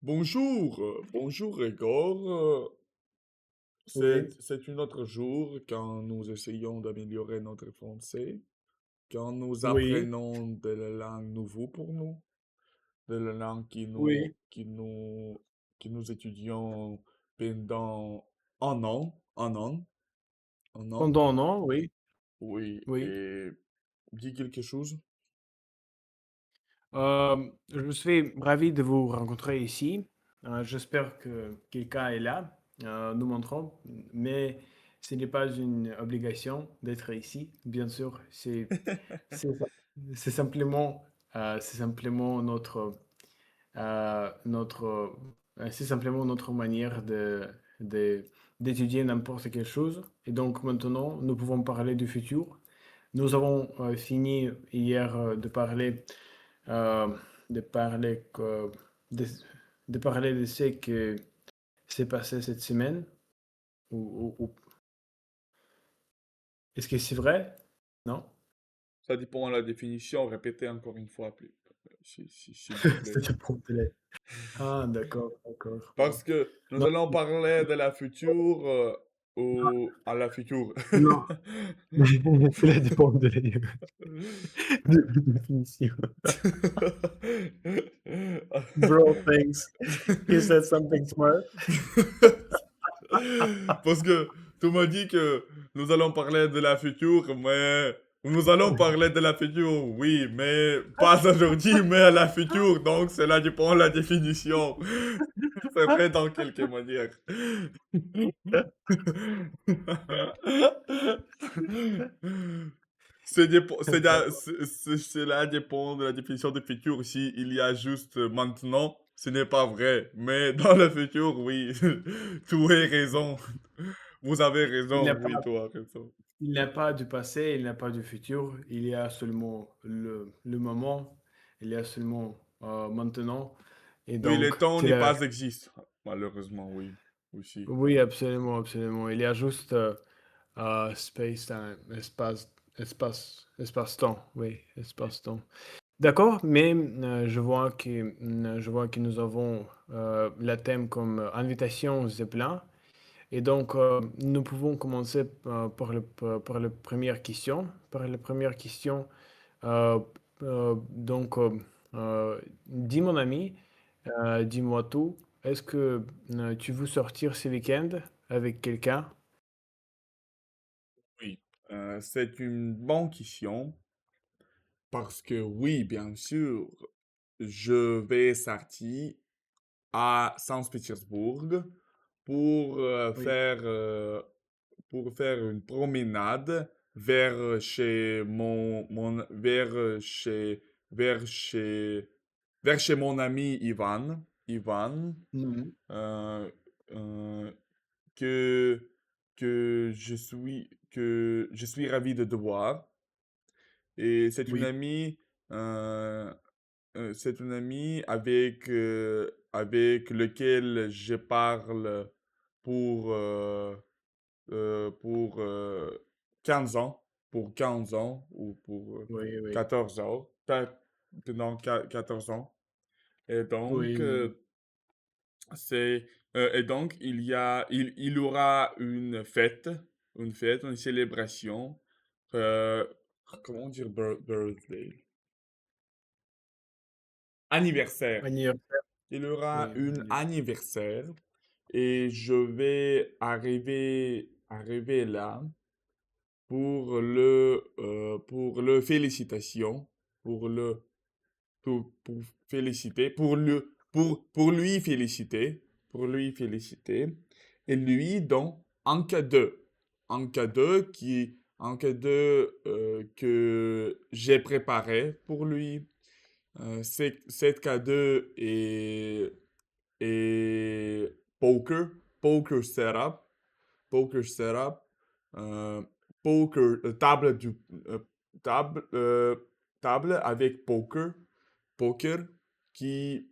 Bonjour, bonjour Igor. Oui, C'est un autre jour quand nous essayons d'améliorer notre français, quand nous oui, apprenons de la langue nouveau pour nous, de la langue oui. que nous étudions pendant un an, un an. Pendant un an, oui, Oui, oui. et dis quelque chose. Je suis ravi de vous rencontrer ici. J'espère que quelqu'un est là. Nous montrons, mais ce n'est pas une obligation d'être ici. Bien sûr, c'est c'est simplement c'est simplement notre manière de d'étudier n'importe quelle chose. Et donc maintenant, nous pouvons parler du futur. Nous avons fini hier euh, de parler de, de parler de ce que s'est passé cette semaine. Est-ce que c'est vrai? Non? Ça dépend de la définition, répétez encore une fois, s'il vous Ça plaît. dépend de la- Ah, d'accord, d'accord. Parce que nous Non, allons parler de la future ou à la future. non. Cela dépend de la définition. Bro, thanks. You said something smart. Parce que tu m'as dit que nous allons parler de la future, mais nous allons parler de la future, oui, mais pas aujourd'hui, mais à la future. Donc cela dépend de la définition. C'est vrai dans quelque manière. Cela dépend de la définition de futur. Si il y a juste maintenant, ce n'est pas vrai. Mais dans le futur, oui, tu as raison. Vous avez Il raison, n'y a oui, pas tu as raison. Il n'y a pas du passé, il n'y a pas du futur, il y a seulement le moment, il y a seulement maintenant. Et Oui, le donc, temps c'est n'est la... pas existe. Malheureusement, oui, aussi. Oui, absolument, absolument. Il y a juste space-time, espace-temps, oui, espace-temps. D'accord, mais je vois que nous avons le thème comme invitation Zeppelin. Et donc, nous pouvons commencer par la première question. Par la première question, euh, donc, dis mon ami, dis-moi tout. Est-ce que tu veux sortir ce week-end avec quelqu'un? Oui, c'est une bonne question parce que oui, bien sûr, je vais sortir à Saint-Pétersbourg pour Oui, pour faire une promenade vers chez vers chez vers chez mon ami Ivan mhm, euh, euh, que que je suis ravi de te voir et oui, c'est une amie avec lequel je parle pour, pour 15 ans, pour 15 ans ou pour oui, oui, 14 ans, pendant 14 ans. Et donc, oui, oui, il y aura une fête, une célébration, euh, comment dire birthday? Anniversaire. anniversaire, Il y aura oui, un anniversaire et je vais arriver là pour le félicitation, pour le, pour féliciter, pour lui féliciter. Et lui, donc, un cadeau que j'ai préparé pour lui. Cette cadeau est poker setup, poker setup, euh, table euh, table, euh, table avec poker qui,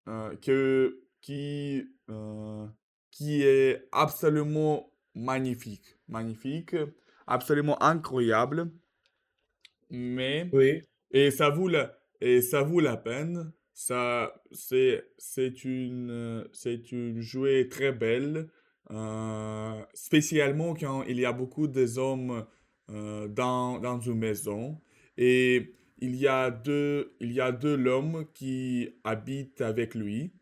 euh, que, qui, euh, qui est absolument magnifique, absolument incroyable, mais, oui, et ça vaut la peine, c'est une jouet très belle, spécialement quand il y a beaucoup de hommes dans une maison et il y a deux l'homme qui habitent avec lui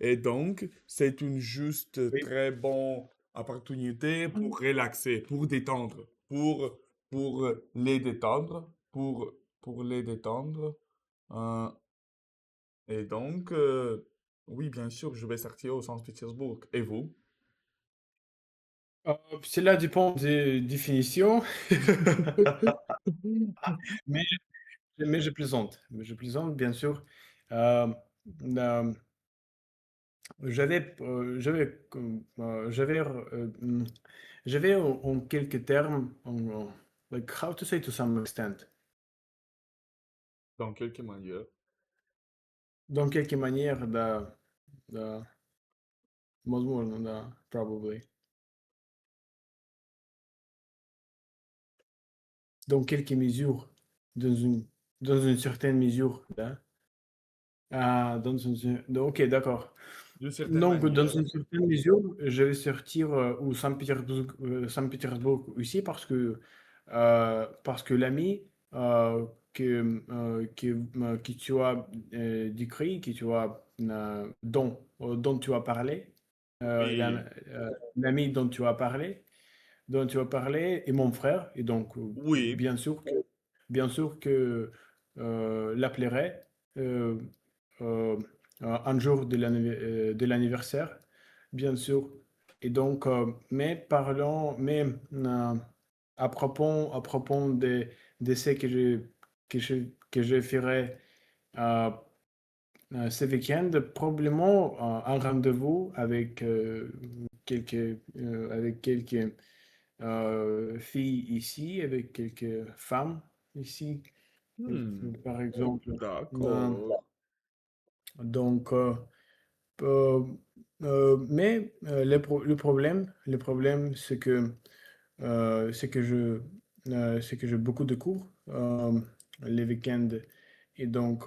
et donc c'est une juste Oui. très bonne opportunité pour relaxer, pour détendre, pour les détendre, pour les détendre. Euh, et donc, oui, bien sûr, je vais sortir au Saint-Pétersbourg. Et vous? Cela dépend des définitions, mais je plaisante bien sûr. Hem, hem, j'avais en quelques termes, like how to say to some extent, Dans quelque manière. dans quelque manière da возможно, да, probably. Dans quelques mesures, dans une dans une certaine mesure, да. Ah, dans une OK, d'accord. D'une certaine Donc, dans manière. une certaine mesure, je vais sortir, au Saint-Pétersbourg aussi parce que l'ami, que tu as, décrit, dont tu as parlé, Oui, l'ami dont tu as parlé est mon frère et donc, oui, bien sûr que, l'appellerai, heu heu, un jour de l'anniversaire, bien sûr et donc, à propos de ce que je ferai, heu ce week-end, probablement, un rendez-vous avec quelques filles ici, avec quelques femmes ici, hmm, par exemple. Non, d'accord. donc, le problème, c'est que j'ai beaucoup de cours les week-ends et donc,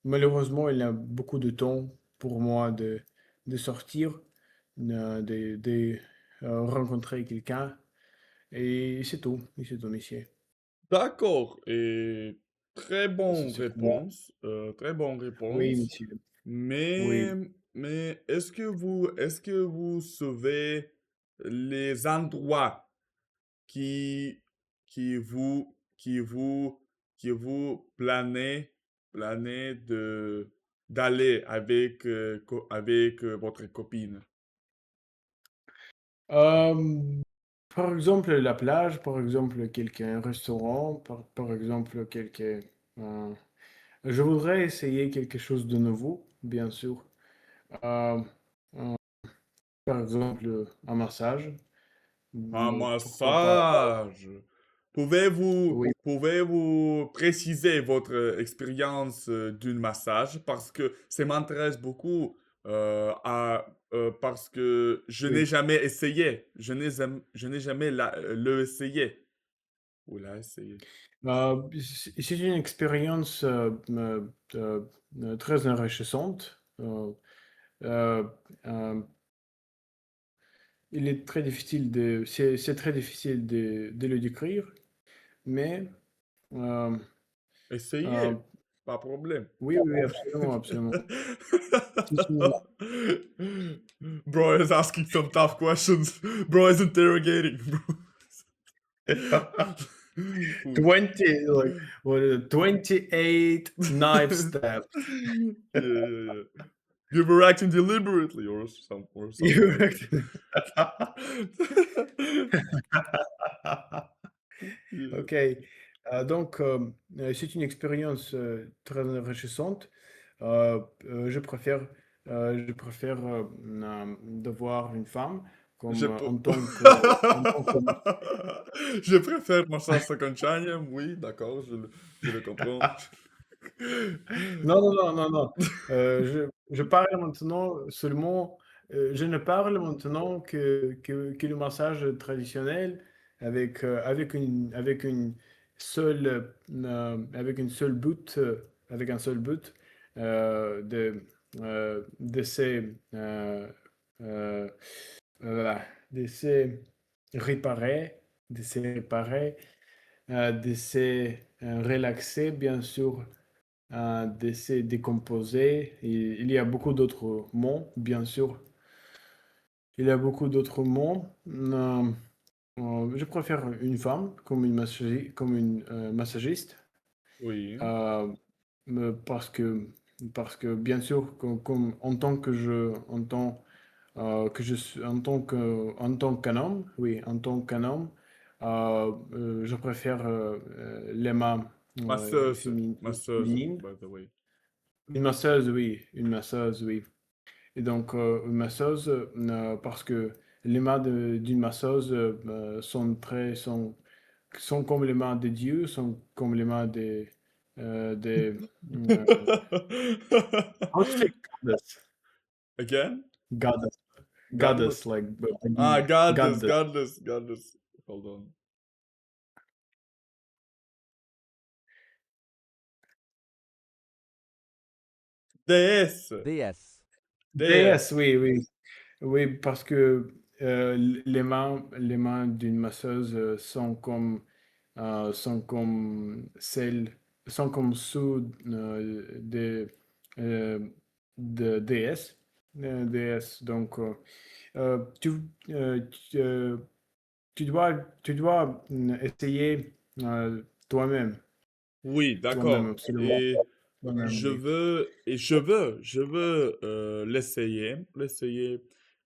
malheureusement, il y a beaucoup de temps pour moi de sortir, rencontrer quelqu'un et c'est tout, monsieur. D'accord. Et C'est c'est tout. très bonne Oui, réponse. monsieur. Mais, Oui. mais est-ce que vous savez les endroits qui, qui vous, qui vous, qui vous planez d'aller avec, avec votre copine? Hem, Par exemple, la plage, par exemple, quelques restaurants, par exemple, heu, je voudrais essayer quelque chose de nouveau, bien sûr. Hem, heu, Par exemple, un massage, Un pourquoi pas? massage. Oui. Pouvez-vous préciser votre expérience d'un massage parce que ça m'intéresse beaucoup parce que je n'ai Oui. jamais essayé. Je n'ai jamais le essayé. Ou l'a essayé. C'est une expérience, très enrichissante. Heu, hem, il est très difficile de c'est très difficile de le décrire, mais, hem, Essayez, heu, pas de problème. oui, oui, oui, absolument, absolument. C'est une Bro is asking some tough questions. Bro is interrogating, bro. 20, like, what is it? 28 knife stabs. Yeah, yeah, yeah. You were acting deliberately or something You like reckon? that. Yeah. OK. Donc, c'est une expérience, très enrichissante. Je préfère, de voir une femme Je comme, peux. en tant que Je préfère ma sauce conchagne, oui, d'accord, je le comprends. non, non, non, non, non. Je parle maintenant seulement, je ne parle maintenant que le massage traditionnel avec une seule, avec un seul but, de, de se, euh, voilà, de se réparer, de se réparer, de se relaxer, bien sûr, de se décomposer. Et il y a beaucoup d'autres mots, bien sûr. Il y a beaucoup d'autres mots. Je préfère une femme comme comme une massagiste. Oui. Euh, parce que bien sûr, comme en tant que en tant qu'un homme, oui, en tant qu'un homme, je préfère les mains Masseuse. Masseuse, féminines. by the way. Une masseuse, oui. Et donc, une masseuse, parce que les mains d'une masseuse sont comme les mains de Dieu, sont comme les mains des how to say goddess? Again? Goddess. Godless? Goddess, like Ah, bogini. goddess, Goddess. goddess, goddess. Hold on. Déesse. DS. Déesse, Déesse. oui, oui. Oui, parce que les mains d'une masseuse sont comme celles, sont comme ceux euh, de déesse. Déesse. Donc, euh, tu, tu, euh, tu dois essayer toi-même. Oui, Toi-même, d'accord. absolument. Et Toi-même, oui. je veux l'essayer.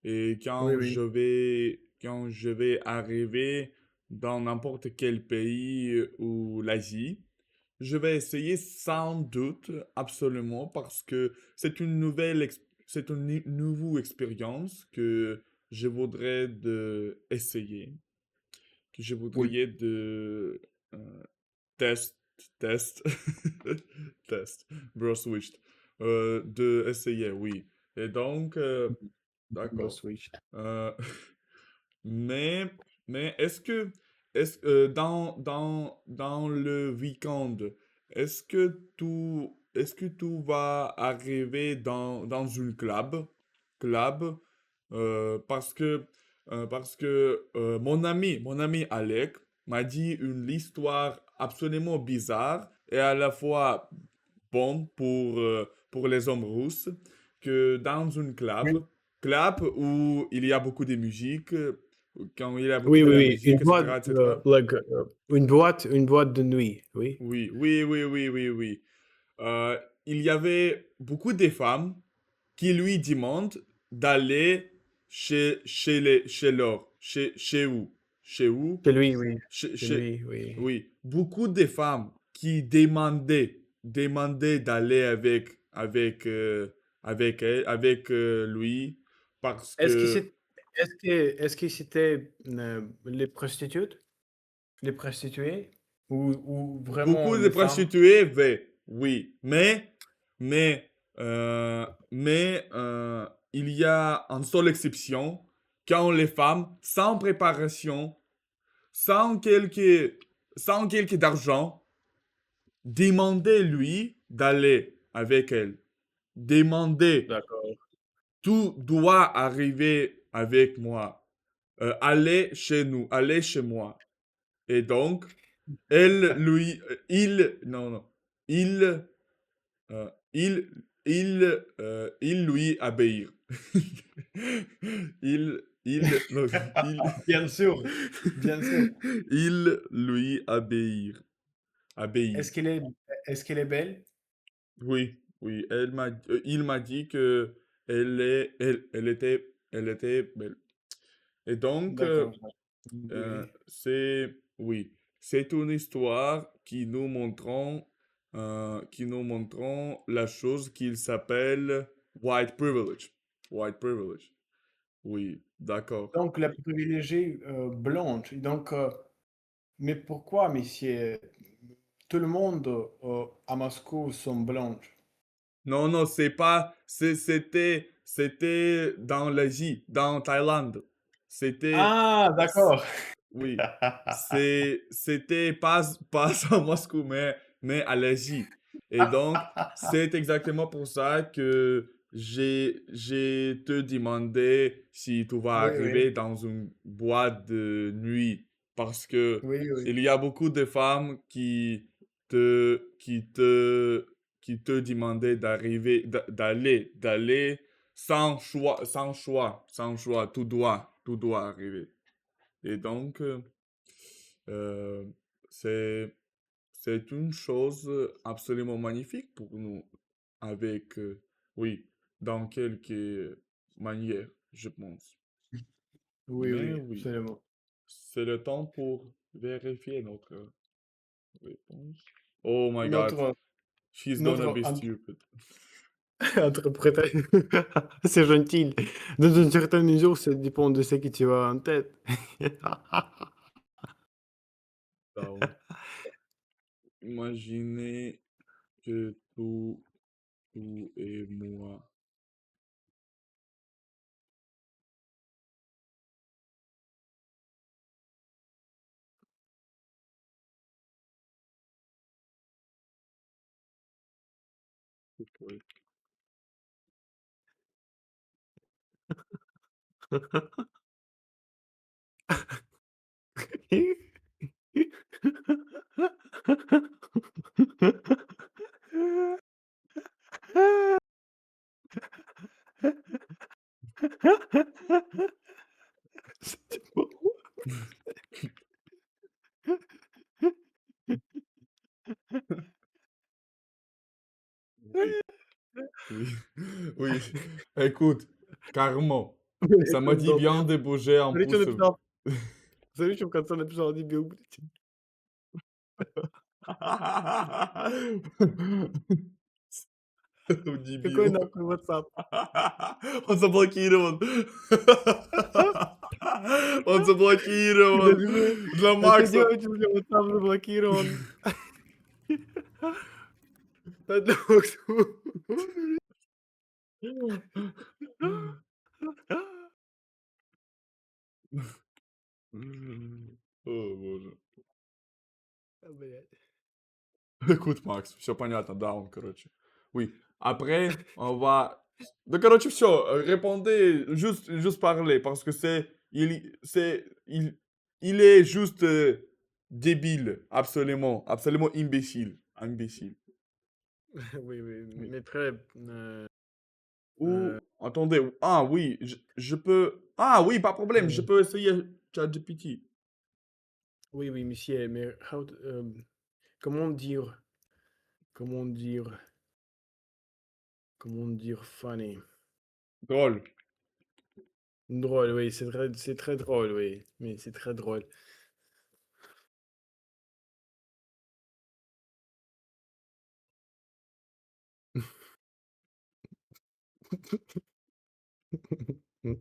Et Oui, oui. quand je vais arriver dans n'importe quel pays ou l'Asie, je vais essayer sans doute, absolument, parce que c'est une nouvelle expérience que je voudrais de essayer, que je Oui. voudrais de euh, test, test, test, bro switched, de essayer, oui. Et donc, Go d'accord. Switch. Euh, mais, mais dans le week-end, est-ce que tu vas arriver dans une club, parce que mon ami Alec m'a dit une histoire absolument bizarre et à la fois bonne pour les hommes russes, que dans une Oui, club où il y a beaucoup de musique, quand il y a beaucoup oui, de oui, la oui. musique, etc., etc. Une boîte de nuit, oui. Oui, oui, oui, oui, oui, oui. Euh, il y avait beaucoup de femmes qui lui demandent d'aller chez où? Chez où? Chez lui, oui. Chez, Chez chez- lui, oui. oui, beaucoup de femmes qui demandaient d'aller avec lui parce Est-ce que que c'est est-ce que c'était, les prostituées? Les prostituées? Ou vraiment beaucoup de les femmes? prostituées, oui, mais, il y a une seule exception quand les femmes, sans préparation, sans quelque, sans quelque d'argent, demandaient lui d'aller avec elle. Demandaient, D'accord. tout doit arriver avec moi. Allez chez nous, allez chez moi. Et donc, non, non, il, il, il lui obéir. Non, Bien sûr, bien sûr. il lui obéir. Est-ce Obéir. qu'elle est est-ce qu'elle est belle? Oui, oui, il m'a dit que elle était belle. Et donc, D'accord. Oui, oui. oui, c'est une histoire qui nous montrons la chose qu'il s'appelle white privilege. White privilege. Oui, d'accord. Donc la privilégiée, blanche et donc, mais pourquoi monsieur? Tout le monde, à Moscou sont blanches. Non, non, c'était dans l'Asie, dans Thaïlande. C'était, Ah, c- d'accord. oui, c'était pas à Moscou, mais à l'Asie. Et donc, c'est exactement pour ça que j'ai te demandé si tu vas Oui, oui. arriver dans une boîte de nuit. Parce que Oui, oui. il y a beaucoup de femmes te, qui te, qui te demandaient d'arriver, d'aller sans choix. Tu dois arriver. Et donc, euh, c'est, c'est une chose absolument magnifique pour nous, avec, oui, dans quelques manières, je pense. Oui, Mais oui, oui, absolument. c'est le temps pour vérifier notre réponse. Oh my God, Notre she's gonna notre be stupid. interprétation. C'est gentil. Dans une certaine mesure, ça dépend de ce que tu as en tête. Donc, imaginez que tout et moi. Oui. C'était bon. Oui, oui, oui. Écoute, carrément, Mais ça m'a dit круто. bien de bouger un Смотри, чё pouce. написал. Смотри, чё в конце написал дебил, блядь. Какой Дебил. нахуй WhatsApp? Он заблокирован. Он заблокирован. Подожди, Для это Макса. девочка, у меня WhatsApp заблокирован. Это Максу. О, боже. Блядь. Écoute, Макс, все понятно, да, он, короче. Oui. Après, on va... Да, короче, все, répondez, juste parler, parce que il est juste débile, absolument, absolument imbécile, imbécile. Oui, oui, Oui. mais très, Ou, attendez, ah oui, je peux... Ah oui, pas de problème, je peux essayer ChatGPT. oui, oui, monsieur, mais comment dire comment dire comment dire funny? Drôle. Drôle, oui, c'est très drôle, oui, mais c'est très drôle. Oui,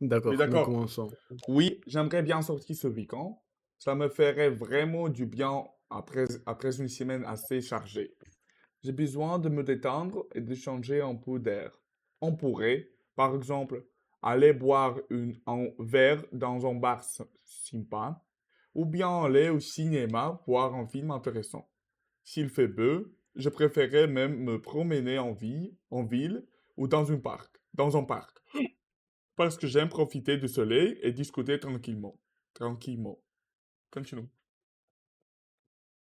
D'accord, nous d'accord. commençons. Oui, j'aimerais bien sortir ce week-end. Ça me ferait vraiment du bien après une semaine assez chargée. J'ai besoin de me détendre et de changer un peu d'air. On pourrait, par exemple, aller boire un verre dans un bar sympa, ou bien aller au cinéma voir un film intéressant. S'il fait beau, je préférerais même me promener en ville ou dans un parc. Parce que j'aime profiter du soleil et discuter tranquillement. Tranquillement. Continue.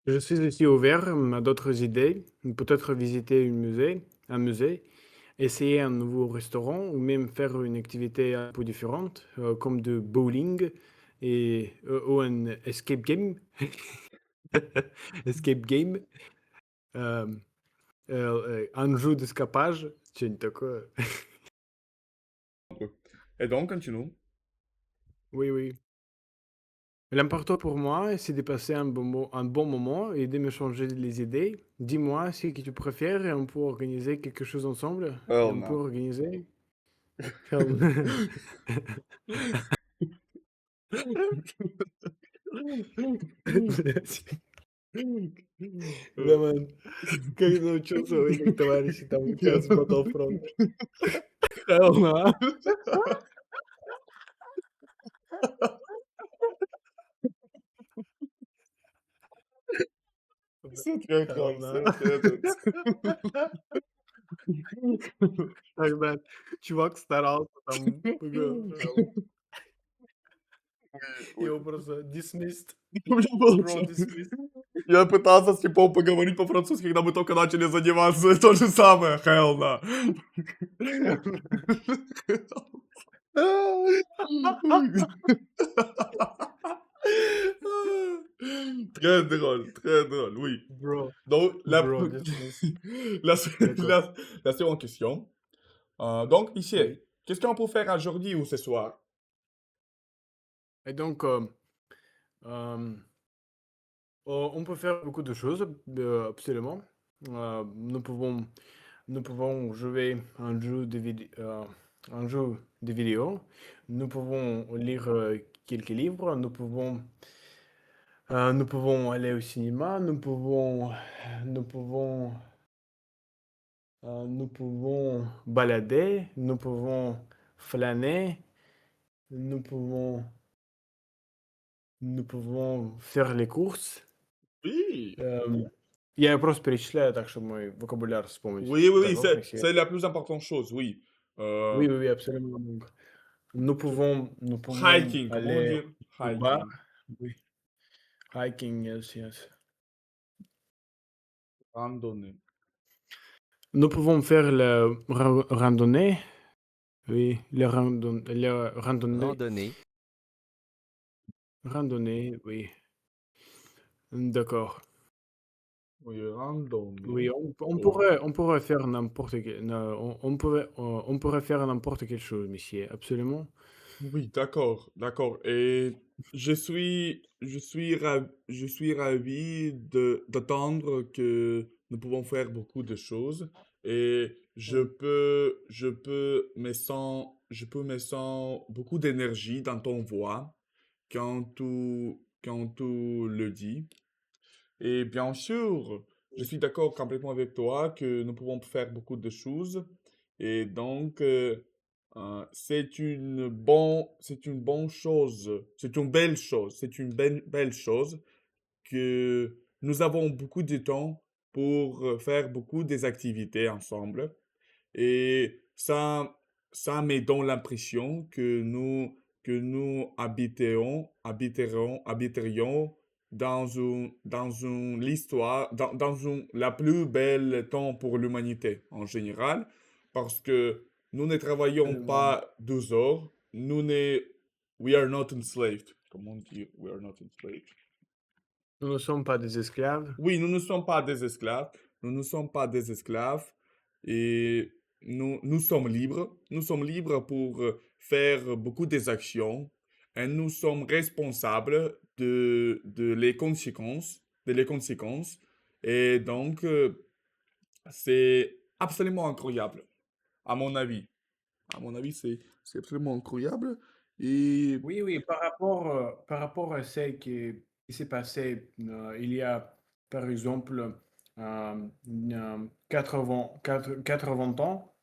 Je suis aussi ouvert à d'autres idées, peut-être visiter un musée, essayer un nouveau restaurant ou même faire une activité un peu différente, comme de bowling ou un escape game. Escape game, euh, un jeu d'escapage. Tiens, t'as quoi? Et donc, continue. Oui, oui. L'important pour moi, c'est de passer un bon moment et de me changer les idées. Dis-moi ce que tu préfères et on peut organiser quelque chose ensemble. Et Hell on peut no. organiser. Да, man. Как научился у этих товарищей там участвовать в Battlefront. Hell no. C'est très drôle, Pardon. c'est très drôle. Тогда чувак старался там, Oui, его просто dismissed, oui. bro dismissed. Я пытался с типом поговорить по-французски, когда мы только начали заниматься. То же самое. Hell no. Très drôle, très drôle, oui. Bro, Donc, bro dismissed. la, D'accord, la, la seconde question. Donc, Michel, oui. qu'est-ce qu'on peut faire aujourd'hui ou ce soir? Et donc, hem, on peut faire beaucoup de choses, absolument. Nous pouvons jouer un jeu de vidéo. Nous pouvons lire, quelques livres. Nous pouvons aller au cinéma. Nous pouvons balader. Nous pouvons flâner. Nous pouvons nous pouvons faire les courses. Oui. Я просто перечисляю так, чтобы мой вокабуляр вспомнить. Oui, oui, oui, D'accord, месье? c'est la plus importante chose, oui. Oui, oui, oui, absolument. Donc, nous pouvons Hiking, comment aller dire? au bar. Hiking. Oui, hiking, yes, yes. Randonnée. Nous pouvons faire la randonnée. Oui, la randonnée. Randonnée. Randonnée, oui. D'accord. Oui, randonnée. Oui, on Oh. pourrait, on pourrait faire n'importe quel, non, on pourrait faire n'importe quelle chose, monsieur, absolument. Oui, d'accord, d'accord. Et je suis ravi d'attendre que nous pouvons faire beaucoup de choses. Et Oui. je peux me sens beaucoup d'énergie dans ton voix quand tu le dis. Et bien sûr, je suis d'accord complètement avec toi que nous pouvons faire beaucoup de choses. Et donc, c'est une bonne chose, c'est une belle chose, c'est une belle chose que nous avons beaucoup de temps pour faire beaucoup des activités ensemble. Et ça me donne l'impression que nous habiterions dans une l'histoire, la plus belle temps pour l'humanité en général, parce que nous ne travaillons Absolument. pas 12 heures, we are not enslaved. Comment dire, we are not enslaved? Nous ne sommes pas des esclaves. Oui, nous ne sommes pas des esclaves. Nous ne sommes pas des esclaves. Et nous sommes libres. Nous sommes libres pour faire beaucoup des actions. Et nous sommes responsables de les conséquences. Et donc, c'est absolument incroyable, à mon avis. À mon avis, c'est absolument incroyable. Et Oui, oui, par rapport à ce qui s'est passé, il y a, par exemple, 80 ans,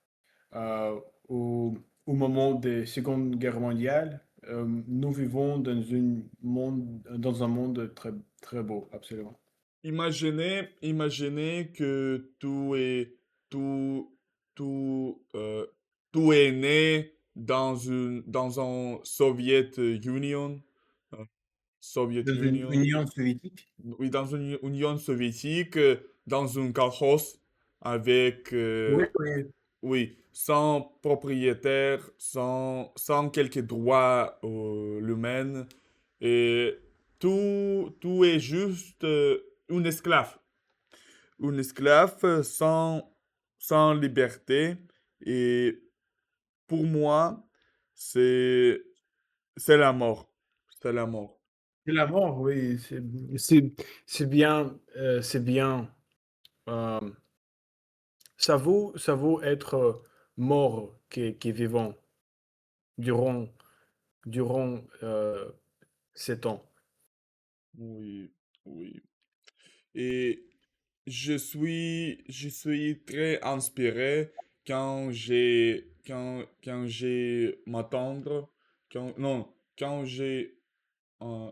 euh, au moment de la Seconde Guerre mondiale, nous vivons dans un monde très, très beau, absolument. imaginez que tout, tout, tout est né dans un Soviet Union, euh, Soviet Dans une Union, Union soviétique. oui, dans une Union soviétique, dans un colossus avec, Oui, oui. oui, sans propriétaire, sans quelques droits l'humain, et tout est juste un esclave. Un esclave sans liberté. Et pour moi, c'est, c'est la mort. C'est la mort. C'est la mort, oui, c'est bien. euh, ça vaut être mort que vivant durant, durant 7 ans. Oui, oui. Et je suis très inspiré quand j'ai m'attendre, non, quand j'ai un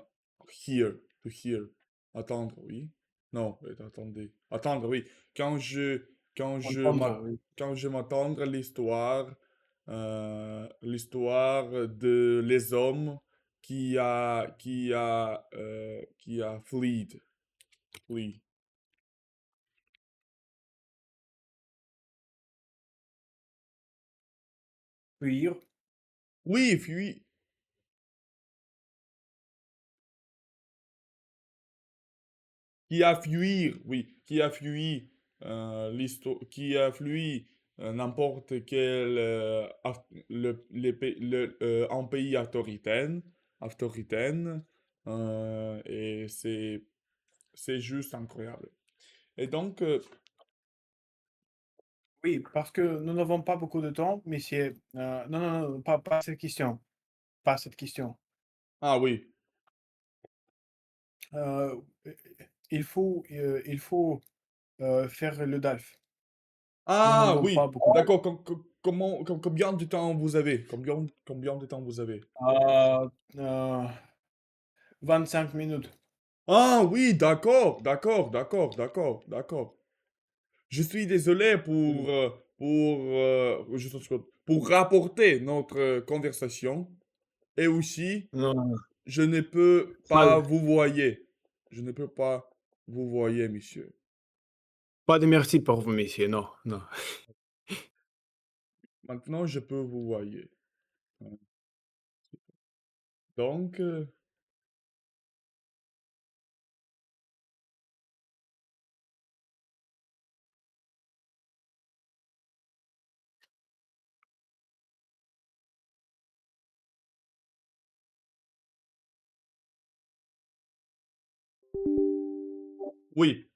hear, to hear, attendre, oui. Non, attendez. Attendre, oui. Quand je, quand je Entendre, m'at- oui. quand je m'attendre l'histoire de les hommes qui a flee. Fuir. Oui, fui, qui a fui, oui, qui a fui l'histoire, qui a fui n'importe quel un pays autoritaire, et c'est juste incroyable. Et donc, Oui, parce que nous n'avons pas beaucoup de temps, messieurs. Non, non, non, pas cette question. Pas cette question. ah oui, Heu, il faut, faire le DALF. Nous ah n'avons pas oui, beaucoup de d'accord. Combien de temps vous avez? Combien de temps vous avez? 25 minutes. Ah oui, d'accord. Je suis désolé Oui. juste une seconde, pour rapporter notre conversation. Et aussi, Non, non, non. je ne peux Pas pas vous voyer. Je ne peux pas vous voyer, monsieur. pas de merci pour vous, messieurs, non, non. Maintenant, je peux vous voyer. Donc, oui,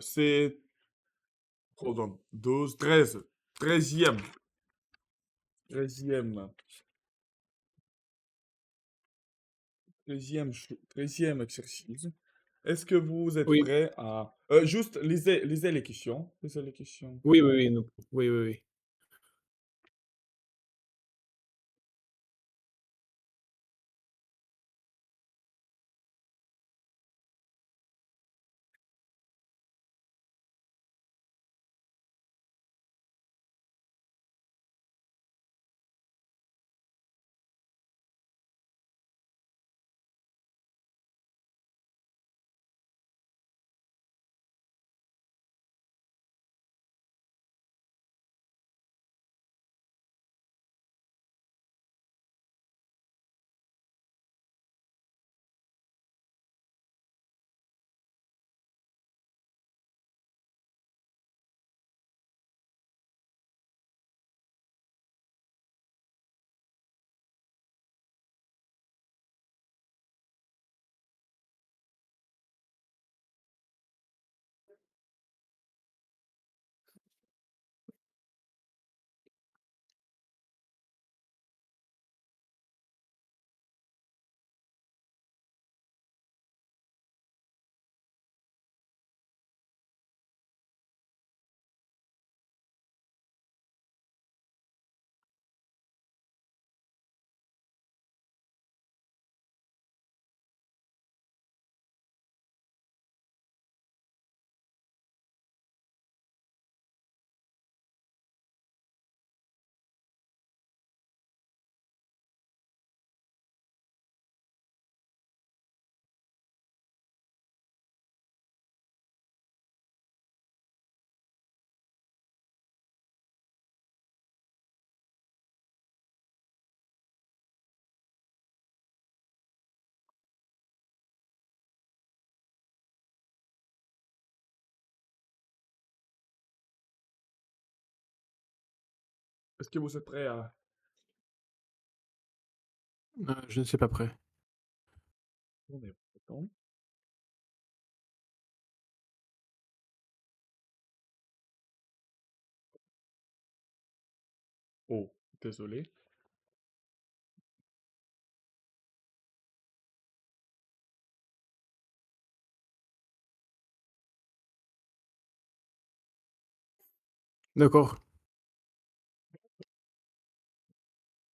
c'est, hold on, 12, 13, 13e, 13e, 13e exercice. Est-ce que vous êtes Oui, prêt à... juste, lisez les questions. Lisez les questions. oui, oui, oui, nous oui, oui, oui. Est-ce que vous êtes prêt à... Je ne suis pas prêt. On est prêt. Oh, désolé. D'accord.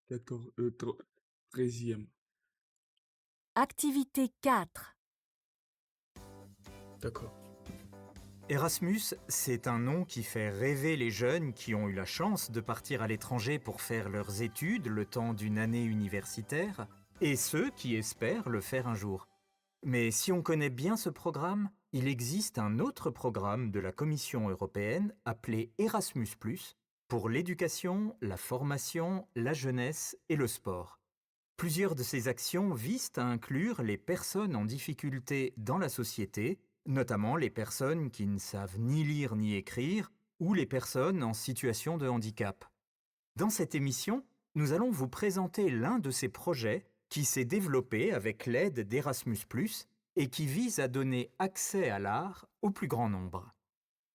14, 13e. Activité 4. D'accord. Erasmus, c'est un nom qui fait rêver les jeunes qui ont eu la chance de partir à l'étranger pour faire leurs études le temps d'une année universitaire, et ceux qui espèrent le faire un jour. Mais si on connaît bien ce programme, il existe un autre programme de la Commission européenne appelé Erasmus ⁇ pour l'éducation, la formation, la jeunesse et le sport. Plusieurs de ces actions visent à inclure les personnes en difficulté dans la société, notamment les personnes qui ne savent ni lire ni écrire ou les personnes en situation de handicap. Dans cette émission, nous allons vous présenter l'un de ces projets qui s'est développé avec l'aide d'Erasmus ⁇ et qui vise à donner accès à l'art au plus grand nombre.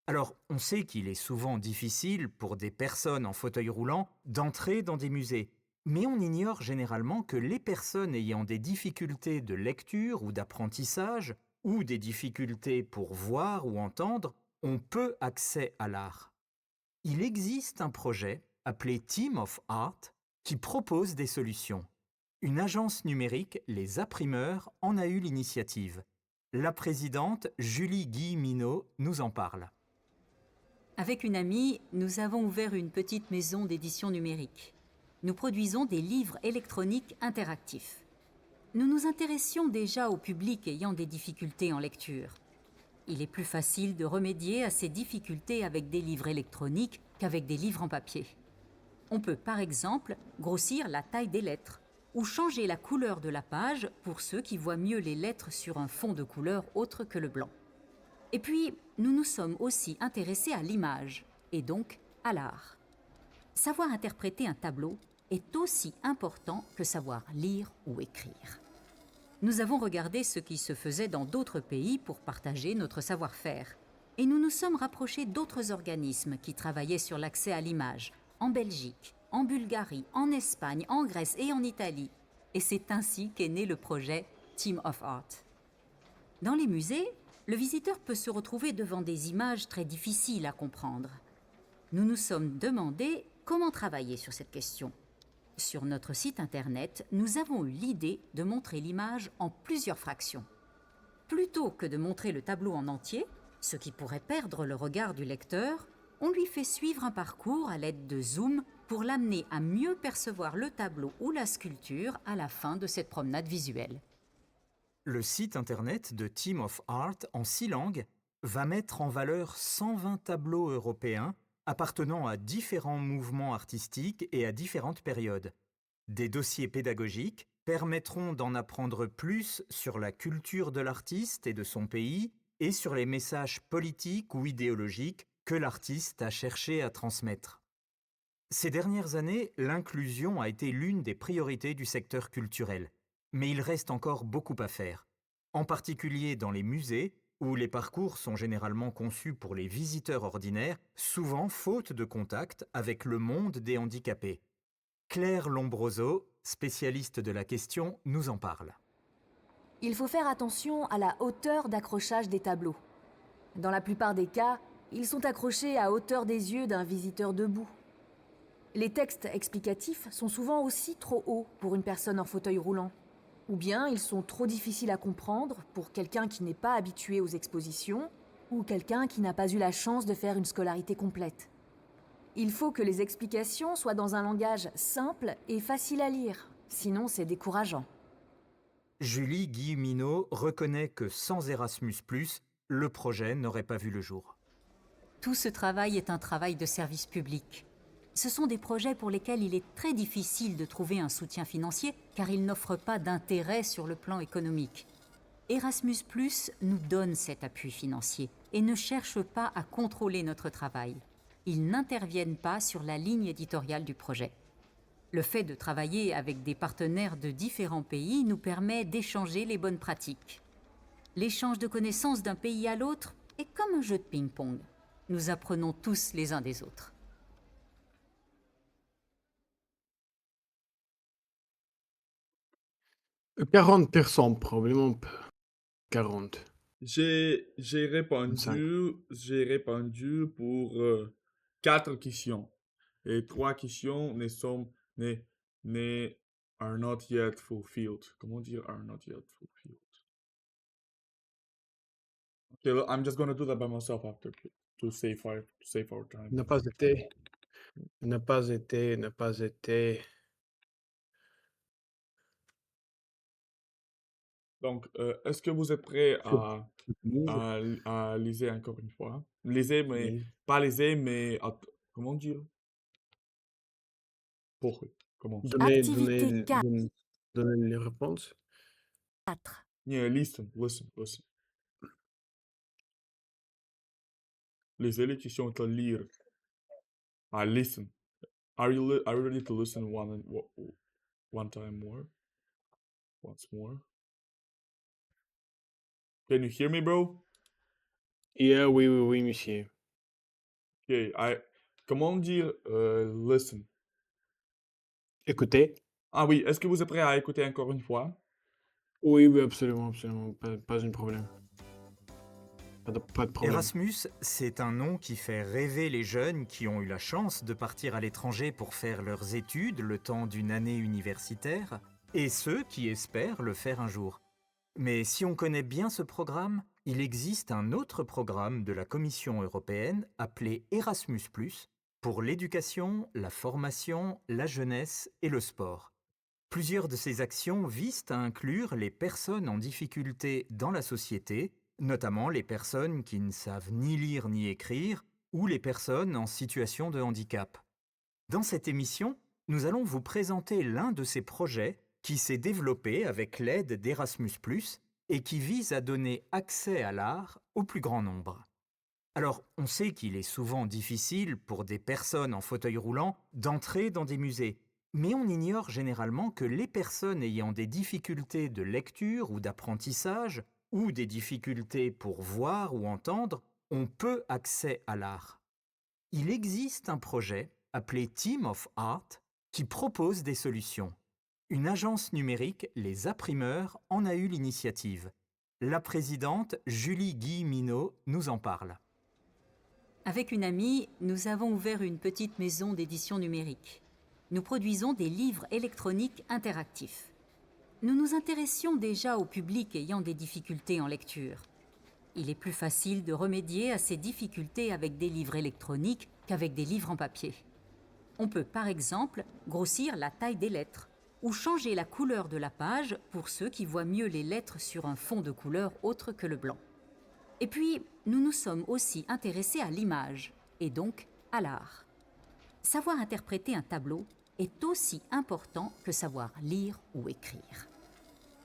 Alors, on sait qu'il est souvent difficile pour des personnes en fauteuil roulant d'entrer dans des musées, mais on ignore généralement que les personnes ayant des difficultés de lecture ou d'apprentissage, ou des difficultés pour voir ou entendre, ont peu accès à l'art. Il existe un projet appelé Team of Art qui propose des solutions. Une agence numérique, les Imprimeurs, en a eu l'initiative. La présidente Julie Guilleminot nous en parle. Avec une amie, nous avons ouvert une petite maison d'édition numérique. Nous produisons des livres électroniques interactifs. Nous nous intéressions déjà au public ayant des difficultés en lecture. Il est plus facile de remédier à ces difficultés avec des livres électroniques qu'avec des livres en papier. On peut par exemple grossir la taille des lettres ou changer la couleur de la page pour ceux qui voient mieux les lettres sur un fond de couleur autre que le blanc. Et puis, nous nous sommes aussi intéressés à l'image, et donc à l'art. Savoir interpréter un tableau est aussi important que savoir lire ou écrire. Nous avons regardé ce qui se faisait dans d'autres pays pour partager notre savoir-faire. Et nous nous sommes rapprochés d'autres organismes qui travaillaient sur l'accès à l'image, en Belgique, en Bulgarie, en Espagne, en Grèce et en Italie. Et c'est ainsi qu'est né le projet Team of Art. Dans les musées, le visiteur peut se retrouver devant des images très difficiles à comprendre. Nous nous sommes demandé comment travailler sur cette question. Sur notre site internet, nous avons eu l'idée de montrer l'image en plusieurs fractions. Plutôt que de montrer le tableau en entier, ce qui pourrait perdre le regard du lecteur, on lui fait suivre un parcours à l'aide de zoom pour l'amener à mieux percevoir le tableau ou la sculpture à la fin de cette promenade visuelle. Le site internet de Team of Art en 6 langues va mettre en valeur 120 tableaux européens appartenant à différents mouvements artistiques et à différentes périodes. Des dossiers pédagogiques permettront d'en apprendre plus sur la culture de l'artiste et de son pays et sur les messages politiques ou idéologiques que l'artiste a cherché à transmettre. Ces dernières années, l'inclusion a été l'une des priorités du secteur culturel. Mais il reste encore beaucoup à faire, en particulier dans les musées, où les parcours sont généralement conçus pour les visiteurs ordinaires, souvent faute de contact avec le monde des handicapés. Claire Lombroso, spécialiste de la question, nous en parle. Il faut faire attention à la hauteur d'accrochage des tableaux. Dans la plupart des cas, ils sont accrochés à hauteur des yeux d'un visiteur debout. Les textes explicatifs sont souvent aussi trop hauts pour une personne en fauteuil roulant. Ou bien ils sont trop difficiles à comprendre pour quelqu'un qui n'est pas habitué aux expositions ou quelqu'un qui n'a pas eu la chance de faire une scolarité complète. Il faut que les explications soient dans un langage simple et facile à lire, sinon c'est décourageant. Julie Guilleminot reconnaît que sans Erasmus ⁇ le projet n'aurait pas vu le jour. Tout ce travail est un travail de service public. Ce sont des projets pour lesquels il est très difficile de trouver un soutien financier car ils n'offrent pas d'intérêt sur le plan économique. Erasmus ⁇ nous donne cet appui financier et ne cherche pas à contrôler notre travail. Ils n'interviennent pas sur la ligne éditoriale du projet. Le fait de travailler avec des partenaires de différents pays nous permet d'échanger les bonnes pratiques. L'échange de connaissances d'un pays à l'autre est comme un jeu de ping-pong. Nous apprenons tous les uns des autres. 40 personnes, probablement 40. J'ai 25. répondu pour 4 questions. Et 3 questions ne sont mais are not yet fulfilled. Comment dire are not yet fulfilled? Okay, I'm just gonna do that by myself after to save our time. N'a pas été, n'a pas été, n'a pas été. Donc, est-ce que vous êtes prêts Je lise, à liser encore une fois? Lisez, mais lise. pas lisez, mais comment dire? Pour commence. Activité Donner les réponses. 4. Yeah, listen. Lisez les questions à lire. Ah, listen. Are you ready to listen one time more? Once more? Can you hear me, bro? Yeah, oui, monsieur. Okay, comment dire listen? Écoutez. Ah oui, est-ce que vous êtes prêts à écouter encore une fois? Oui, absolument. Pas un problème. Pas de problème. Erasmus, c'est un nom qui fait rêver les jeunes qui ont eu la chance de partir à l'étranger pour faire leurs études le temps d'une année universitaire, et ceux qui espèrent le faire un jour. Mais si on connaît bien ce programme, il existe un autre programme de la Commission européenne appelé Erasmus+, pour l'éducation, la formation, la jeunesse et le sport. Plusieurs de ces actions visent à inclure les personnes en difficulté dans la société, notamment les personnes qui ne savent ni lire ni écrire ou les personnes en situation de handicap. Dans cette émission, nous allons vous présenter l'un de ces projets qui s'est développé avec l'aide d'Erasmus+, et qui vise à donner accès à l'art au plus grand nombre. Alors, on sait qu'il est souvent difficile pour des personnes en fauteuil roulant d'entrer dans des musées, mais on ignore généralement que les personnes ayant des difficultés de lecture ou d'apprentissage, ou des difficultés pour voir ou entendre, ont peu accès à l'art. Il existe un projet appelé Team of Art qui propose des solutions. Une agence numérique, les Imprimeurs, en a eu l'initiative. La présidente Julie Guilleminot nous en parle. Avec une amie, nous avons ouvert une petite maison d'édition numérique. Nous produisons des livres électroniques interactifs. Nous nous intéressions déjà au public ayant des difficultés en lecture. Il est plus facile de remédier à ces difficultés avec des livres électroniques qu'avec des livres en papier. On peut par exemple grossir la taille des lettres ou changer la couleur de la page pour ceux qui voient mieux les lettres sur un fond de couleur autre que le blanc. Et puis, nous nous sommes aussi intéressés à l'image, et donc à l'art. Savoir interpréter un tableau est aussi important que savoir lire ou écrire.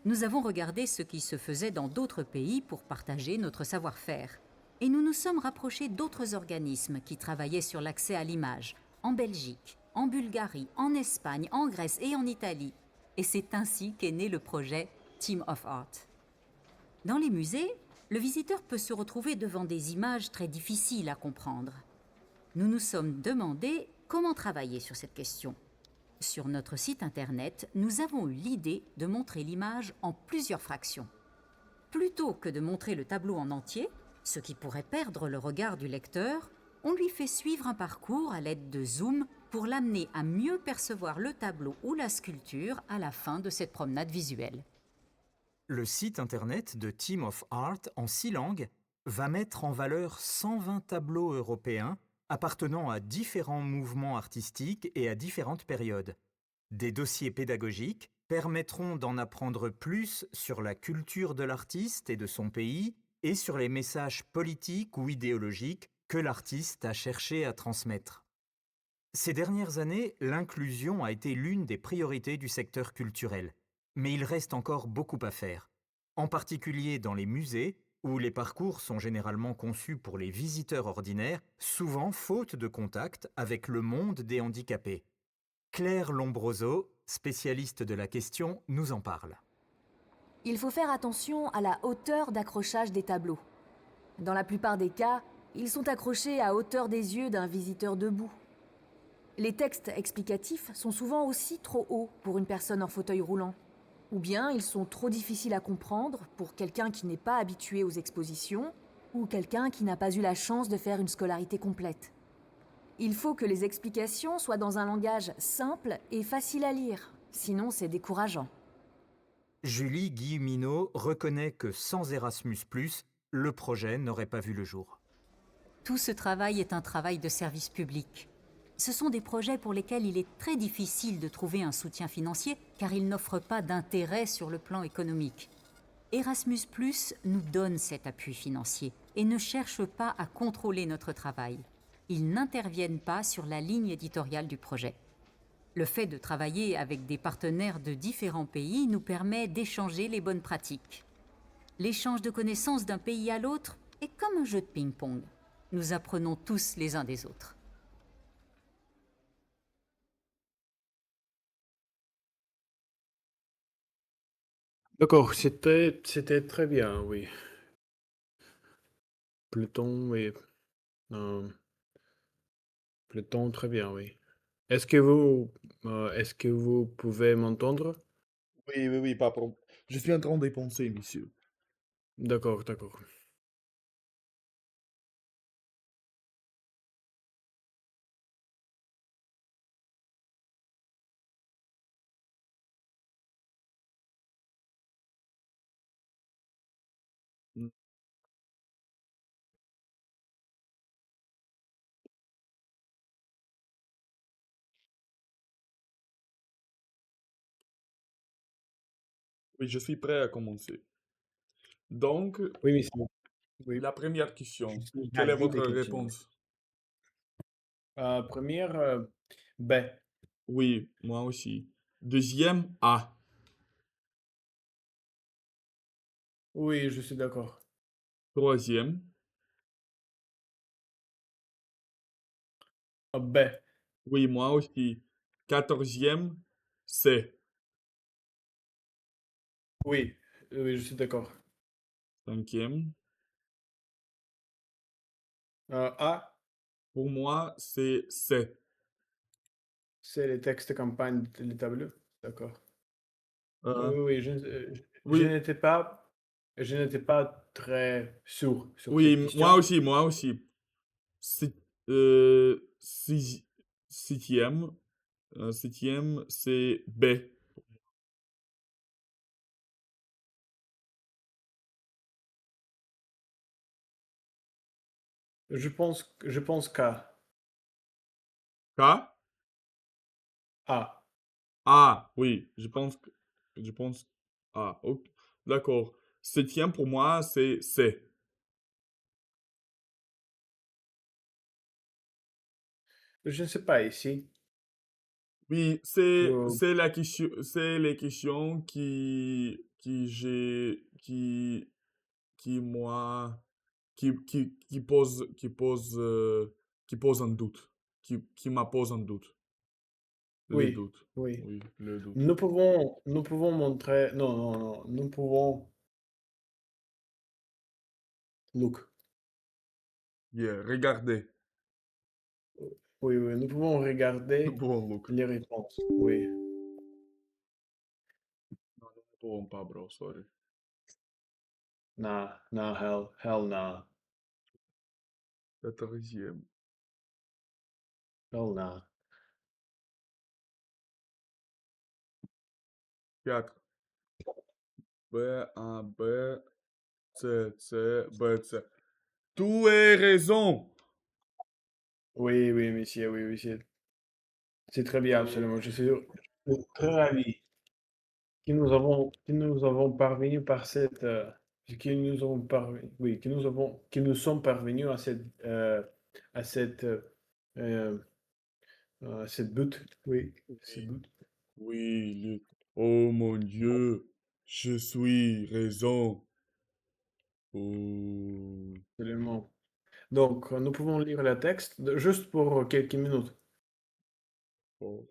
Nous avons regardé ce qui se faisait dans d'autres pays pour partager notre savoir-faire. Et nous nous sommes rapprochés d'autres organismes qui travaillaient sur l'accès à l'image, en Belgique, en Bulgarie, en Espagne, en Grèce et en Italie. Et c'est ainsi qu'est né le projet Team of Art. Dans les musées, le visiteur peut se retrouver devant des images très difficiles à comprendre. Nous nous sommes demandé comment travailler sur cette question. Sur notre site internet, nous avons eu l'idée de montrer l'image en plusieurs fractions. Plutôt que de montrer le tableau en entier, ce qui pourrait perdre le regard du lecteur, on lui fait suivre un parcours à l'aide de zoom pour l'amener à mieux percevoir le tableau ou la sculpture à la fin de cette promenade visuelle. Le site internet de Team of Art en 6 langues va mettre en valeur 120 tableaux européens appartenant à différents mouvements artistiques et à différentes périodes. Des dossiers pédagogiques permettront d'en apprendre plus sur la culture de l'artiste et de son pays et sur les messages politiques ou idéologiques que l'artiste a cherché à transmettre. Ces dernières années, l'inclusion a été l'une des priorités du secteur culturel, mais il reste encore beaucoup à faire, en particulier dans les musées, où les parcours sont généralement conçus pour les visiteurs ordinaires, souvent faute de contact avec le monde des handicapés. Claire Lombroso, spécialiste de la question, nous en parle. Il faut faire attention à la hauteur d'accrochage des tableaux. Dans la plupart des cas, ils sont accrochés à hauteur des yeux d'un visiteur debout. Les textes explicatifs sont souvent aussi trop hauts pour une personne en fauteuil roulant. Ou bien ils sont trop difficiles à comprendre pour quelqu'un qui n'est pas habitué aux expositions ou quelqu'un qui n'a pas eu la chance de faire une scolarité complète. Il faut que les explications soient dans un langage simple et facile à lire, sinon c'est décourageant. Julie Guilleminault reconnaît que sans Erasmus, le projet n'aurait pas vu le jour. Tout ce travail est un travail de service public. Ce sont des projets pour lesquels il est très difficile de trouver un soutien financier car ils n'offrent pas d'intérêt sur le plan économique. Erasmus ⁇ nous donne cet appui financier et ne cherche pas à contrôler notre travail. Ils n'interviennent pas sur la ligne éditoriale du projet. Le fait de travailler avec des partenaires de différents pays nous permet d'échanger les bonnes pratiques. L'échange de connaissances d'un pays à l'autre est comme un jeu de ping-pong. Nous apprenons tous les uns des autres. D'accord, c'était très bien, oui. Pluton, oui. euh, Pluton, très bien, oui. Est-ce que vous pouvez m'entendre? Oui, oui, oui, pas pour... Je suis en train de penser, monsieur. D'accord, d'accord. Mm. Oui, je suis prêt à commencer. Donc, Oui, mais c'est bon. Oui, la première je question. suis Quelle est ravi de votre continuer. réponse? Première, B. Oui, moi aussi. Deuxième, A. Oui, je suis d'accord. Troisième, B. oui, moi aussi. Quatorzième, C. Oui, oui, je suis d'accord. Cinquième, A, pour moi, c'est C. c'est les textes de campagne de l'État bleu. D'accord. Oui, Euh, oui, oui, oui, je n'étais pas très sûr sur cette oui, moi question. aussi, moi aussi. Si- six- Septième, septième, c'est B. Je pense qu'A. K. A. Ah, oui, je pense, ah, ok, d'accord. Septième, pour moi, c'est C. Je ne sais pas ici. Oui, Pour, c'est la question, c'est les questions qui moi, qui pose un doute, qui m'impose un doute, le oui, doute, oui. oui, le doute. Nous pouvons montrer. Non, non, non. Nous pouvons. Look. Yeah, regardez, Oui, oui. Nous pouvons nous regarder pouvons look. les réponses. Oui. Non, nous ne pouvons pas, bro, sorry. Nah, nah, hell nah. Quatorzième, Hell nah. quatre, B, un, B, C, C, B, C. Tout est raison. Oui, oui, monsieur, oui, monsieur. C'est très bien, absolument. Je suis très ravi que nous avons parvenu par cette, que nous avons parvenu, oui, que nous sommes parvenus à euh, cette but, oui, cette Oui, but, oui, oh mon Dieu, je suis raison. Oh, absolument. Donc, nous pouvons lire le texte juste pour quelques minutes. oh.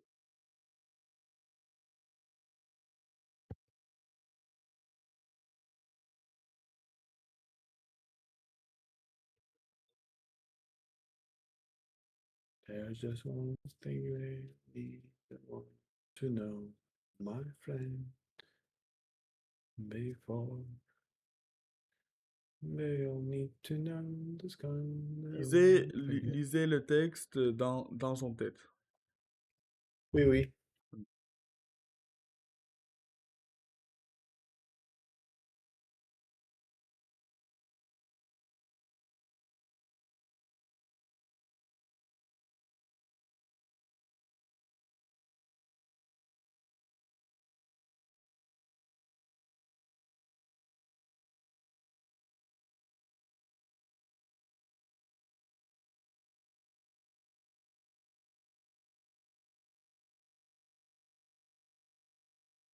There's just one thing you need to know, my friend, before They'll need to know the sky. Lisez le texte dans son tête. Oui, oui.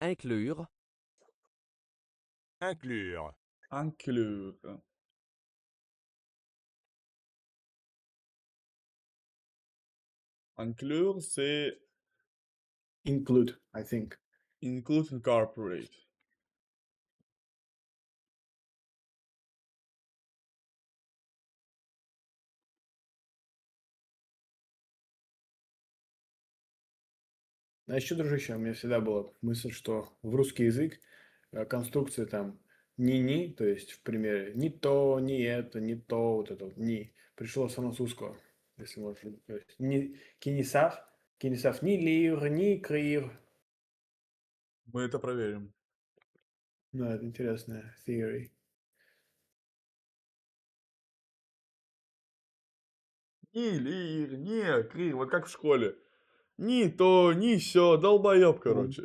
Inclure. Inclure. Inclure. Inclure, c'est Include, I think. include, incorporate. А еще, дружище, у меня всегда была мысль, что в русский язык конструкция там ни-ни, то есть в примере ни то, ни это, ни то, вот это вот ни, пришло с французского, если можно. То есть ни, кинесав, ни лир, ни крир. Мы это проверим. Да, это интересная theory. Ни лир, ни крир, вот как в школе. Ни то, ни сё, долбоёб, короче.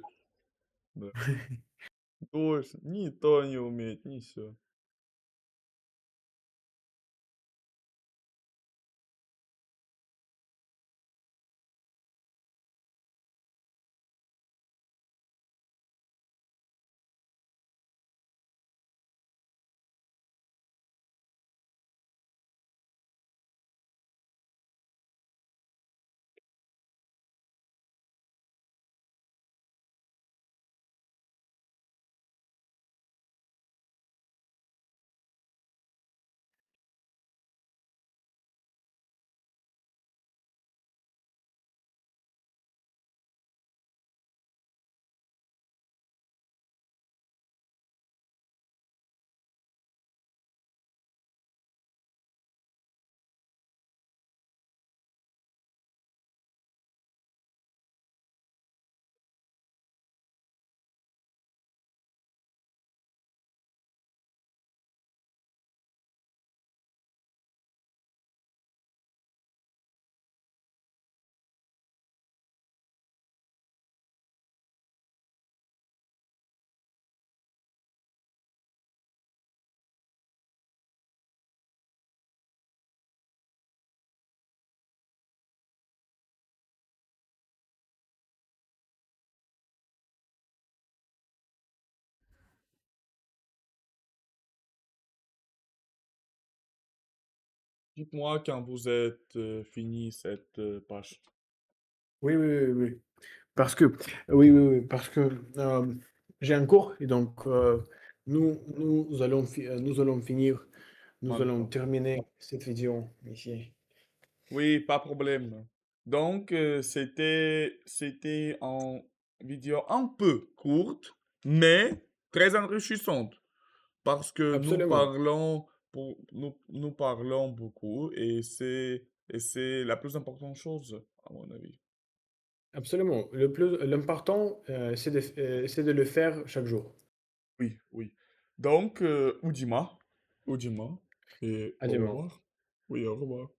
Да. Точно, ни то не уметь, ни сё. Dites-moi quand vous êtes fini cette page. Oui, oui, oui, oui. Parce que, parce que j'ai un cours et donc nous allons finir, nous allons Maintenant. terminer cette vidéo ici. Oui, pas problème. Donc, c'était en vidéo un peu courte, mais très enrichissante. Parce que Absolument, nous parlons beaucoup et c'est la plus importante chose, à mon avis. absolument. L'important, c'est de le faire chaque jour. Oui, oui. Donc, Oudima, et À au dimanche. revoir. Oui, au revoir.